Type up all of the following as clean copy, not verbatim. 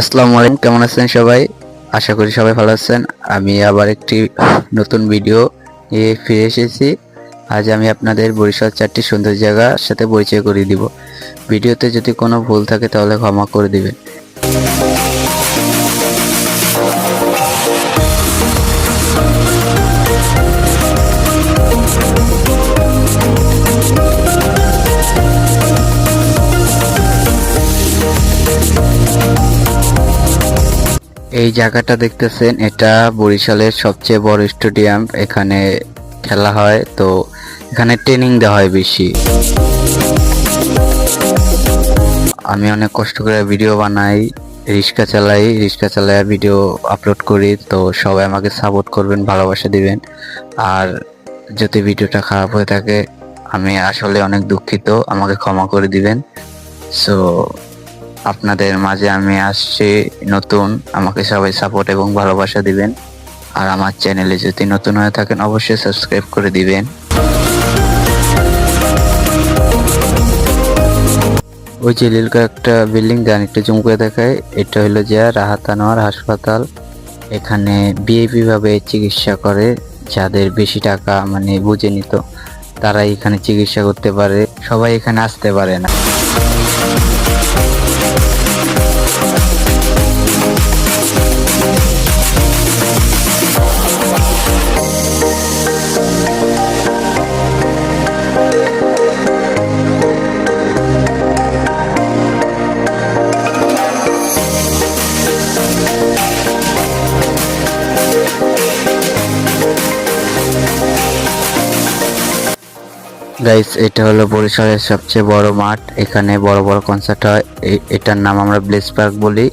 আসসালামু আলাইকুম, কেমন আছেন সবাই? আশা করি সবাই ভালো আছেন। আমি আবার একটি নতুন ভিডিও নিয়ে ফিরে এসেছি। আজ আমি আপনাদের বরিশাল 4টি সুন্দর জায়গার সাথে পরিচয় করিয়ে দিব। ভিডিওতে যদি কোনো ভুল থাকে তাহলে ক্ষমা করে দিবেন। এই জায়গাটা দেখতেছেন, এটা বরিশালের সবচেয়ে বড় স্টেডিয়াম। এখানে খেলা হয়, তো এখানে ট্রেনিং দেওয়া হয় বেশি। আমি অনেক কষ্ট করে ভিডিও বানাই, রিক্সা চালাই ভিডিও আপলোড করি। তো সবাই আমাকে সাপোর্ট করবেন, ভালোবাসা দিবেন। আর যদি ভিডিওটা খারাপ হয়ে থাকে আমি আসলে অনেক দুঃখিত, আমাকে ক্ষমা করে দিবেন। সো আপনাদের মাঝে আমি আসছি নতুন, আমাকে সবাই সাপোর্ট এবং ভালোবাসা দিবেন। আর আমার চ্যানেলে যদি নতুন হয়ে থাকেন অবশ্যই সাবস্ক্রাইব করে দিবেন। ওই যে লীলকা একটা বিল্ডিং দেন, একটু জুম করে দেখায়, এটা হলো যে রাহাত আনোয়ার হাসপাতাল। এখানে ভিআইপি ভাবে চিকিৎসা করে, যাদের বেশি টাকা মানে বুঝে নিত তারা এখানে চিকিৎসা করতে পারে, সবাই এখানে আসতে পারে না। গাইস, এটা হলো বরিশালের সবচেয়ে বড় মাঠ। এখানে বড় বড় কনসার্ট হয়। এটার নাম আমরা ব্লেস পার্ক বলি।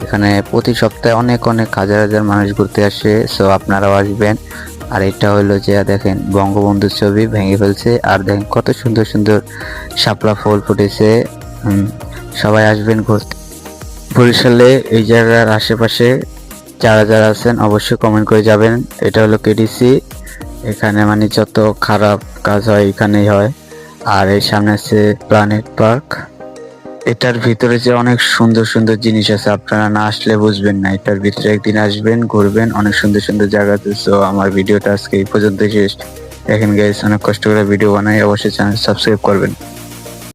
এখানে প্রতি সপ্তাহে অনেক অনেক হাজার হাজার মানুষ ঘুরতে আসে। সো আপনারাও আসবেন। আর এটা হলো যে দেখেন, বঙ্গবন্ধুর ছবি ভেঙে ফেলছে। আর দেখেন কত সুন্দর সুন্দর শাপলা ফুল ফুটেছে। সবাই আসবেন ঘুরতে। বরিশালে এই জায়গার আশেপাশে যারা যারা আছেন অবশ্যই কমেন্ট করে যাবেন। এটা হলো কেডিসি। এখানে মানে যত খারাপ কাজ হয় এখানেই হয়। আর এর সামনে আছে প্ল্যানেট পার্ক। এটার ভিতরে যে অনেক সুন্দর সুন্দর জিনিস আছে, আপনারা না আসলে বুঝবেন না। এটার ভিতরে একদিন আসবেন, ঘুরবেন, অনেক সুন্দর সুন্দর জায়গা আছে। সো আমার ভিডিওটা আজকে এই পর্যন্ত শেষ। দেখেন গাইস, অনেক কষ্ট করে ভিডিও বানাই, অবশ্যই চ্যানেল সাবস্ক্রাইব করবেন।